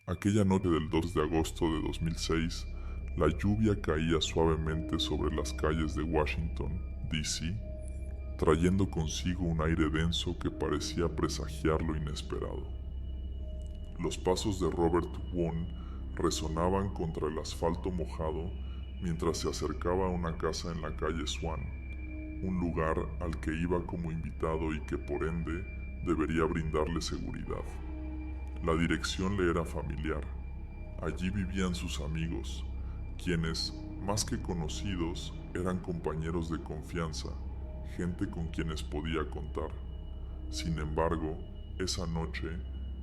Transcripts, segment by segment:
Aquella noche del 2 de agosto de 2006, la lluvia caía suavemente sobre las calles de Washington, D.C., trayendo consigo un aire denso que parecía presagiar lo inesperado. Los pasos de Robert Vaughn resonaban contra el asfalto mojado mientras se acercaba a una casa en la calle Swan, un lugar al que iba como invitado y que por ende debería brindarle seguridad. La dirección le era familiar. Allí vivían sus amigos, quienes, más que conocidos, eran compañeros de confianza, gente con quienes podía contar. Sin embargo, esa noche,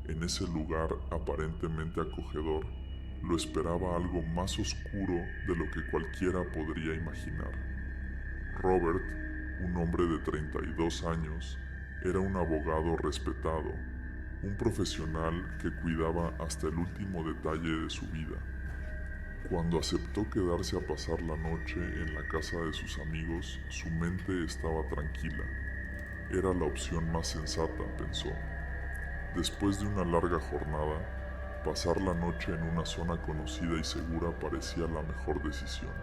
en ese lugar aparentemente acogedor, lo esperaba algo más oscuro de lo que cualquiera podría imaginar. Robert, un hombre de 32 años, era un abogado respetado, un profesional que cuidaba hasta el último detalle de su vida. Cuando aceptó quedarse a pasar la noche en la casa de sus amigos, su mente estaba tranquila. Era la opción más sensata, pensó. Después de una larga jornada, pasar la noche en una zona conocida y segura parecía la mejor decisión.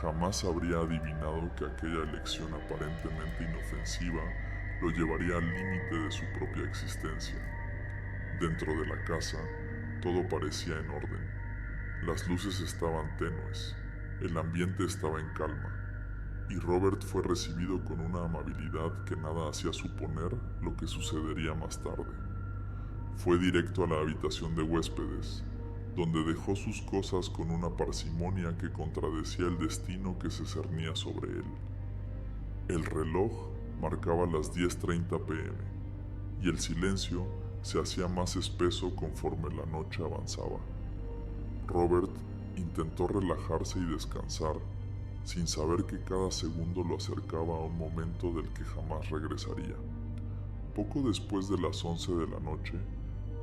Jamás habría adivinado que aquella elección aparentemente inofensiva lo llevaría al límite de su propia existencia. Dentro de la casa, todo parecía en orden. Las luces estaban tenues, el ambiente estaba en calma, y Robert fue recibido con una amabilidad que nada hacía suponer lo que sucedería más tarde. Fue directo a la habitación de huéspedes, donde dejó sus cosas con una parsimonia que contradecía el destino que se cernía sobre él. El reloj marcaba las 10:30 p.m. y el silencio se hacía más espeso conforme la noche avanzaba. Robert intentó relajarse y descansar, sin saber que cada segundo lo acercaba a un momento del que jamás regresaría. Poco después de las 11 de la noche,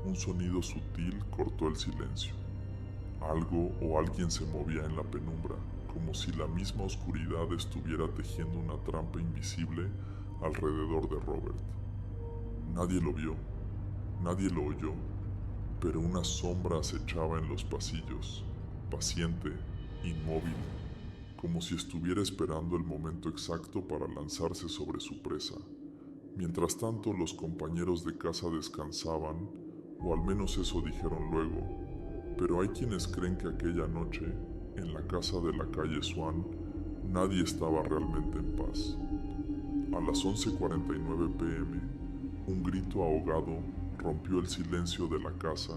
un sonido sutil cortó el silencio. Algo o alguien se movía en la penumbra, como si la misma oscuridad estuviera tejiendo una trampa invisible alrededor de Robert. Nadie lo vio, nadie lo oyó, pero una sombra acechaba en los pasillos, paciente, inmóvil, como si estuviera esperando el momento exacto para lanzarse sobre su presa. Mientras tanto, los compañeros de casa descansaban, o al menos eso dijeron luego, pero hay quienes creen que aquella noche, en la casa de la calle Swan, nadie estaba realmente en paz. A las 11:49 p.m., un grito ahogado rompió el silencio de la casa,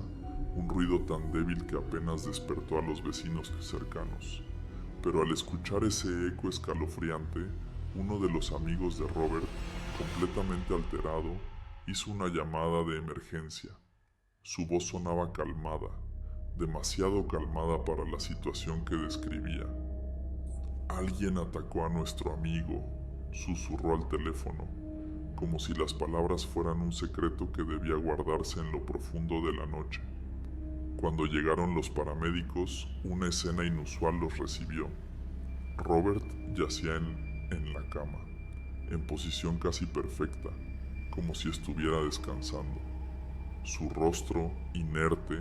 un ruido tan débil que apenas despertó a los vecinos cercanos. Pero al escuchar ese eco escalofriante, uno de los amigos de Robert, completamente alterado, hizo una llamada de emergencia. Su voz sonaba calmada, demasiado calmada para la situación que describía. Alguien atacó a nuestro amigo, susurró al teléfono, como si las palabras fueran un secreto que debía guardarse en lo profundo de la noche. Cuando llegaron los paramédicos, una escena inusual los recibió. Robert yacía en la cama, en posición casi perfecta, como si estuviera descansando. Su rostro, inerte,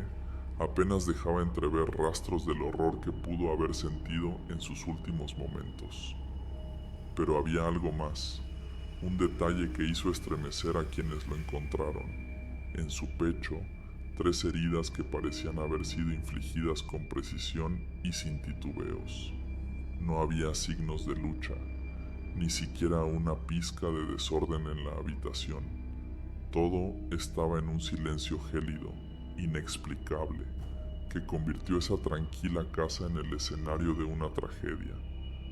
apenas dejaba entrever rastros del horror que pudo haber sentido en sus últimos momentos. Pero había algo más, un detalle que hizo estremecer a quienes lo encontraron. En su pecho, 3 heridas que parecían haber sido infligidas con precisión y sin titubeos. No había signos de lucha, ni siquiera una pizca de desorden en la habitación. Todo estaba en un silencio gélido, inexplicable, que convirtió esa tranquila casa en el escenario de una tragedia.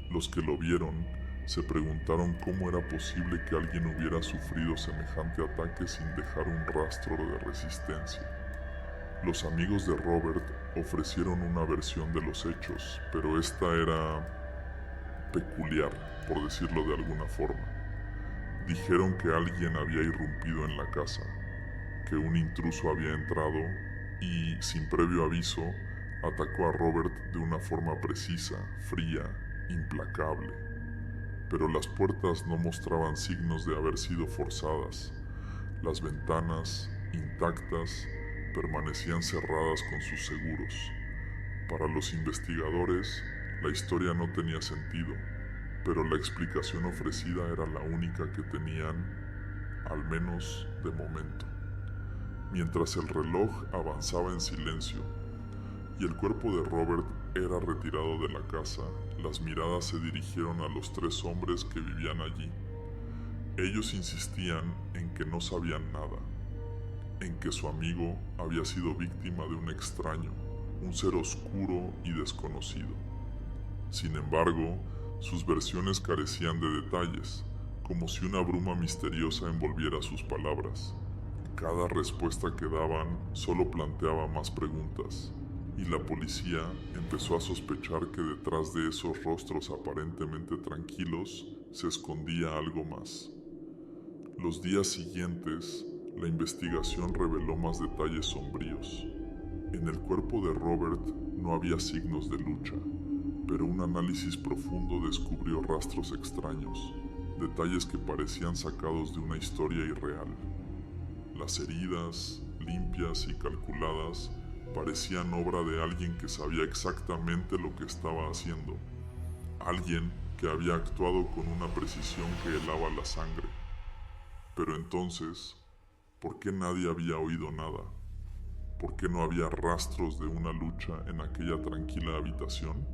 Los que lo vieron se preguntaron cómo era posible que alguien hubiera sufrido semejante ataque sin dejar un rastro de resistencia. Los amigos de Robert ofrecieron una versión de los hechos, pero esta era peculiar, por decirlo de alguna forma. Dijeron que alguien había irrumpido en la casa, que un intruso había entrado y, sin previo aviso, atacó a Robert de una forma precisa, fría, implacable. Pero las puertas no mostraban signos de haber sido forzadas. Las ventanas, intactas, permanecían cerradas con sus seguros. Para los investigadores, la historia no tenía sentido, pero la explicación ofrecida era la única que tenían, al menos de momento. Mientras el reloj avanzaba en silencio y el cuerpo de Robert era retirado de la casa, las miradas se dirigieron a los tres hombres que vivían allí. Ellos insistían en que no sabían nada, en que su amigo había sido víctima de un extraño, un ser oscuro y desconocido. Sin embargo, sus versiones carecían de detalles, como si una bruma misteriosa envolviera sus palabras. Cada respuesta que daban solo planteaba más preguntas, y la policía empezó a sospechar que detrás de esos rostros aparentemente tranquilos se escondía algo más. Los días siguientes, la investigación reveló más detalles sombríos. En el cuerpo de Robert no había signos de lucha, pero un análisis profundo descubrió rastros extraños, detalles que parecían sacados de una historia irreal. Las heridas, limpias y calculadas, parecían obra de alguien que sabía exactamente lo que estaba haciendo. Alguien que había actuado con una precisión que helaba la sangre. Pero entonces, ¿por qué nadie había oído nada? ¿Por qué no había rastros de una lucha en aquella tranquila habitación?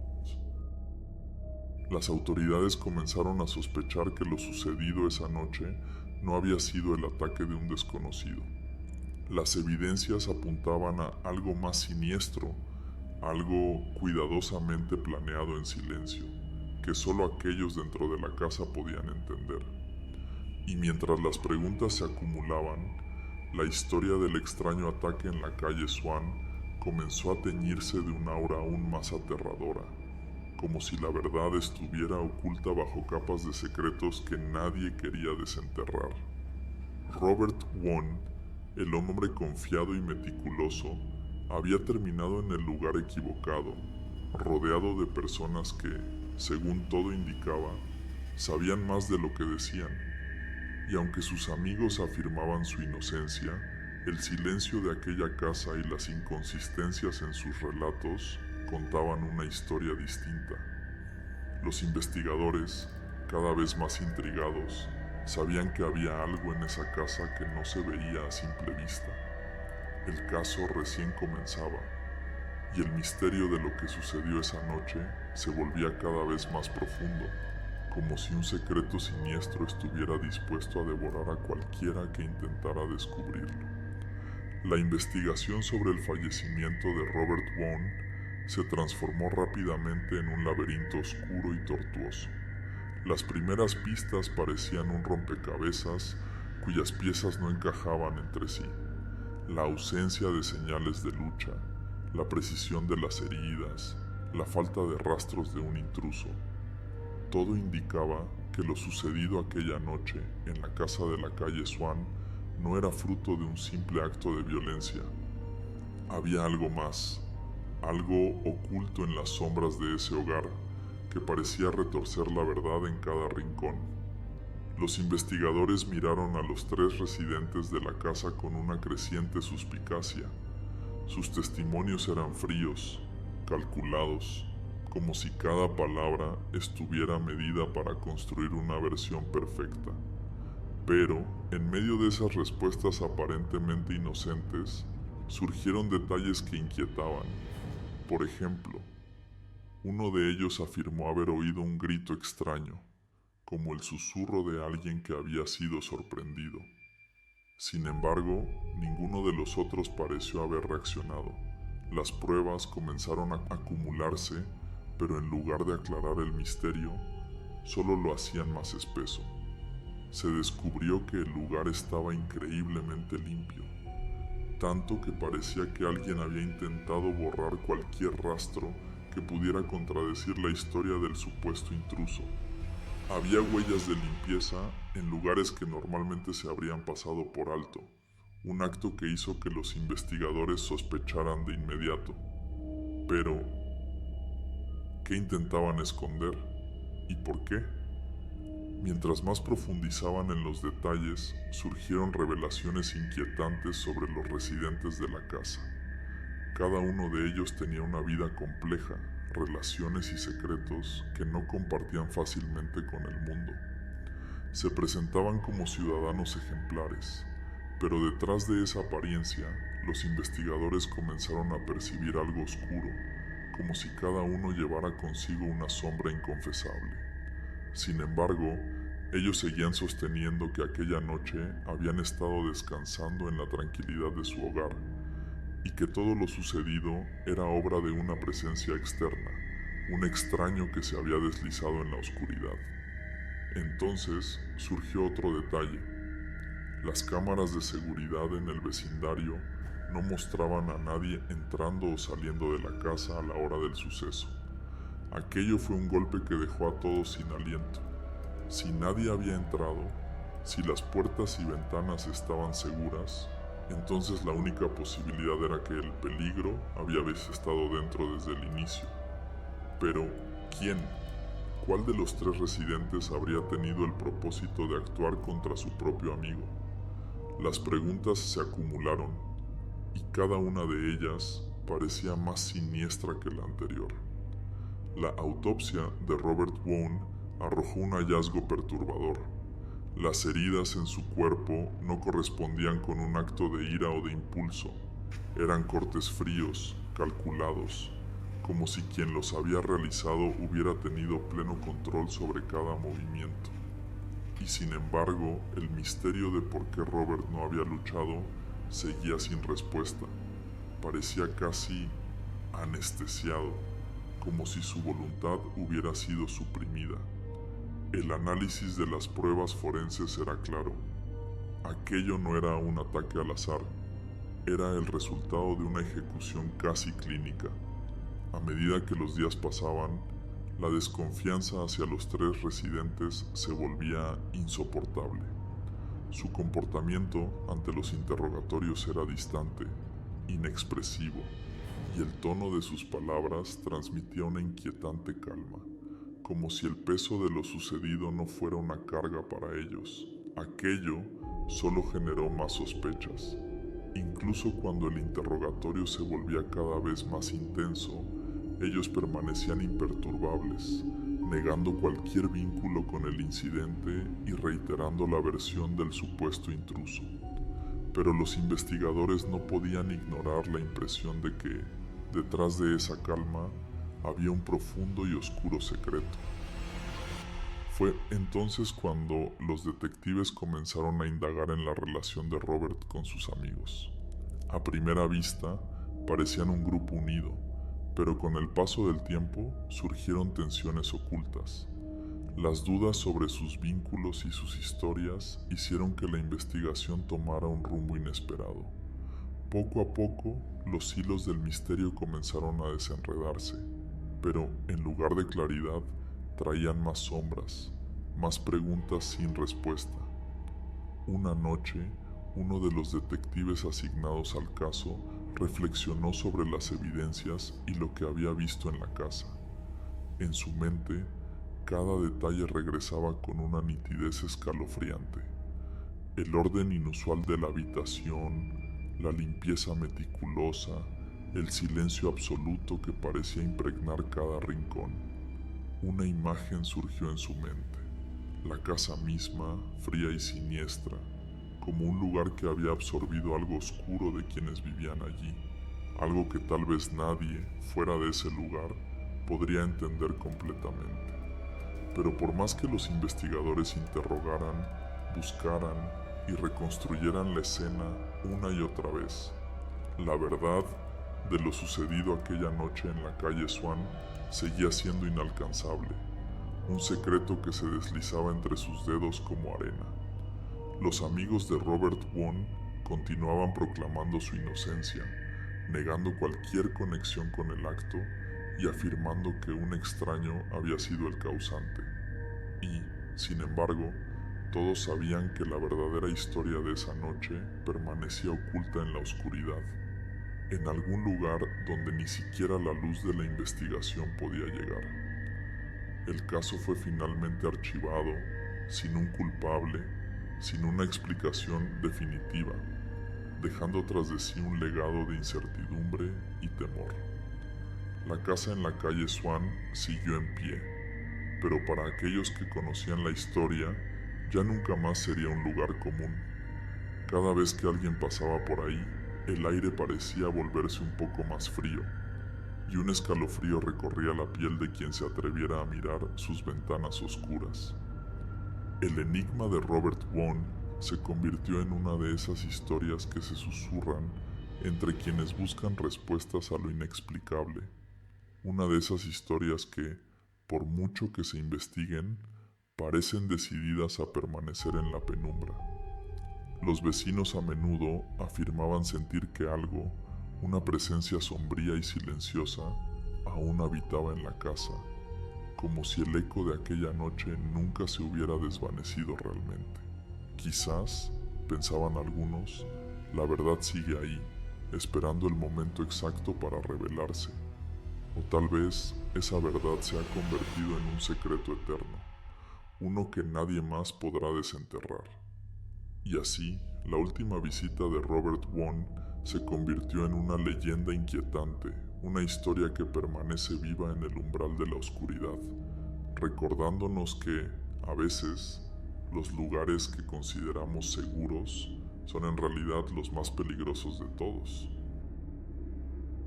Las autoridades comenzaron a sospechar que lo sucedido esa noche no había sido el ataque de un desconocido. Las evidencias apuntaban a algo más siniestro, algo cuidadosamente planeado en silencio, que solo aquellos dentro de la casa podían entender. Y mientras las preguntas se acumulaban, la historia del extraño ataque en la calle Swan comenzó a teñirse de una aura aún más aterradora, como si la verdad estuviera oculta bajo capas de secretos que nadie quería desenterrar. Robert Wone, el hombre confiado y meticuloso, había terminado en el lugar equivocado, rodeado de personas que, según todo indicaba, sabían más de lo que decían. Y aunque sus amigos afirmaban su inocencia, el silencio de aquella casa y las inconsistencias en sus relatos contaban una historia distinta. Los investigadores, cada vez más intrigados, sabían que había algo en esa casa que no se veía a simple vista. El caso recién comenzaba, y el misterio de lo que sucedió esa noche se volvía cada vez más profundo, como si un secreto siniestro estuviera dispuesto a devorar a cualquiera que intentara descubrirlo. La investigación sobre el fallecimiento de Robert Wone se transformó rápidamente en un laberinto oscuro y tortuoso. Las primeras pistas parecían un rompecabezas cuyas piezas no encajaban entre sí. La ausencia de señales de lucha, la precisión de las heridas, la falta de rastros de un intruso. Todo indicaba que lo sucedido aquella noche en la casa de la calle Swan no era fruto de un simple acto de violencia. Había algo más, algo oculto en las sombras de ese hogar que parecía retorcer la verdad en cada rincón. Los investigadores miraron a los tres residentes de la casa con una creciente suspicacia. Sus testimonios eran fríos, calculados, como si cada palabra estuviera medida para construir una versión perfecta. Pero, en medio de esas respuestas aparentemente inocentes, surgieron detalles que inquietaban. Por ejemplo, uno de ellos afirmó haber oído un grito extraño, como el susurro de alguien que había sido sorprendido. Sin embargo, ninguno de los otros pareció haber reaccionado. Las pruebas comenzaron a acumularse, pero en lugar de aclarar el misterio, solo lo hacían más espeso. Se descubrió que el lugar estaba increíblemente limpio, tanto que parecía que alguien había intentado borrar cualquier rastro que pudiera contradecir la historia del supuesto intruso. Había huellas de limpieza en lugares que normalmente se habrían pasado por alto, un acto que hizo que los investigadores sospecharan de inmediato. Pero, ¿qué intentaban esconder? ¿Y por qué? Mientras más profundizaban en los detalles, surgieron revelaciones inquietantes sobre los residentes de la casa. Cada uno de ellos tenía una vida compleja, relaciones y secretos que no compartían fácilmente con el mundo. Se presentaban como ciudadanos ejemplares, pero detrás de esa apariencia, los investigadores comenzaron a percibir algo oscuro, como si cada uno llevara consigo una sombra inconfesable. Sin embargo, ellos seguían sosteniendo que aquella noche habían estado descansando en la tranquilidad de su hogar y que todo lo sucedido era obra de una presencia externa, un extraño que se había deslizado en la oscuridad. Entonces surgió otro detalle. Las cámaras de seguridad en el vecindario no mostraban a nadie entrando o saliendo de la casa a la hora del suceso. Aquello fue un golpe que dejó a todos sin aliento. Si nadie había entrado, si las puertas y ventanas estaban seguras, entonces la única posibilidad era que el peligro había estado dentro desde el inicio. Pero, ¿quién? ¿Cuál de los tres residentes habría tenido el propósito de actuar contra su propio amigo? Las preguntas se acumularon, y cada una de ellas parecía más siniestra que la anterior. La autopsia de Robert Vaughn arrojó un hallazgo perturbador. Las heridas en su cuerpo no correspondían con un acto de ira o de impulso. Eran cortes fríos, calculados, como si quien los había realizado hubiera tenido pleno control sobre cada movimiento. Y sin embargo, el misterio de por qué Robert no había luchado seguía sin respuesta. Parecía casi anestesiado, como si su voluntad hubiera sido suprimida. El análisis de las pruebas forenses era claro. Aquello no era un ataque al azar, era el resultado de una ejecución casi clínica. A medida que los días pasaban, la desconfianza hacia los tres residentes se volvía insoportable. Su comportamiento ante los interrogatorios era distante, inexpresivo, y el tono de sus palabras transmitía una inquietante calma, como si el peso de lo sucedido no fuera una carga para ellos. Aquello solo generó más sospechas. Incluso cuando el interrogatorio se volvía cada vez más intenso, ellos permanecían imperturbables, negando cualquier vínculo con el incidente y reiterando la versión del supuesto intruso. Pero los investigadores no podían ignorar la impresión de que, detrás de esa calma, había un profundo y oscuro secreto. Fue entonces cuando los detectives comenzaron a indagar en la relación de Robert con sus amigos. A primera vista, parecían un grupo unido, pero con el paso del tiempo surgieron tensiones ocultas. Las dudas sobre sus vínculos y sus historias hicieron que la investigación tomara un rumbo inesperado. Poco a poco, los hilos del misterio comenzaron a desenredarse, pero en lugar de claridad, traían más sombras, más preguntas sin respuesta. Una noche, uno de los detectives asignados al caso reflexionó sobre las evidencias y lo que había visto en la casa. En su mente, cada detalle regresaba con una nitidez escalofriante. El orden inusual de la habitación, la limpieza meticulosa, el silencio absoluto que parecía impregnar cada rincón. Una imagen surgió en su mente. La casa misma, fría y siniestra, como un lugar que había absorbido algo oscuro de quienes vivían allí, algo que tal vez nadie, fuera de ese lugar, podría entender completamente. Pero por más que los investigadores interrogaran, buscaran y reconstruyeran la escena una y otra vez, la verdad de lo sucedido aquella noche en la calle Swan seguía siendo inalcanzable, un secreto que se deslizaba entre sus dedos como arena. Los amigos de Robert Vaughn continuaban proclamando su inocencia, negando cualquier conexión con el acto y afirmando que un extraño había sido el causante. Y, sin embargo, todos sabían que la verdadera historia de esa noche permanecía oculta en la oscuridad, en algún lugar donde ni siquiera la luz de la investigación podía llegar. El caso fue finalmente archivado sin un culpable, sin una explicación definitiva, dejando tras de sí un legado de incertidumbre y temor. La casa en la calle Swan siguió en pie, pero para aquellos que conocían la historia, ya nunca más sería un lugar común. Cada vez que alguien pasaba por ahí, el aire parecía volverse un poco más frío, y un escalofrío recorría la piel de quien se atreviera a mirar sus ventanas oscuras. El enigma de Robert Vaughn se convirtió en una de esas historias que se susurran entre quienes buscan respuestas a lo inexplicable. Una de esas historias que, por mucho que se investiguen, parecen decididas a permanecer en la penumbra. Los vecinos a menudo afirmaban sentir que algo, una presencia sombría y silenciosa, aún habitaba en la casa, como si el eco de aquella noche nunca se hubiera desvanecido realmente. Quizás, pensaban algunos, la verdad sigue ahí, esperando el momento exacto para revelarse. O tal vez esa verdad se ha convertido en un secreto eterno, uno que nadie más podrá desenterrar. Y así, la última visita de Robert Vaughn se convirtió en una leyenda inquietante, una historia que permanece viva en el umbral de la oscuridad, recordándonos que, a veces, los lugares que consideramos seguros son en realidad los más peligrosos de todos.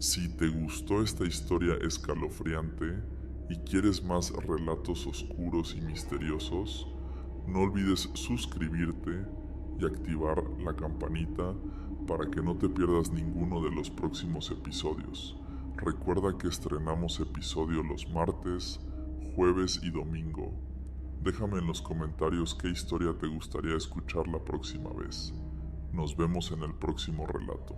Si te gustó esta historia escalofriante y quieres más relatos oscuros y misteriosos, no olvides suscribirte y activar la campanita para que no te pierdas ninguno de los próximos episodios. Recuerda que estrenamos episodio los martes, jueves y domingo. Déjame en los comentarios qué historia te gustaría escuchar la próxima vez. Nos vemos en el próximo relato.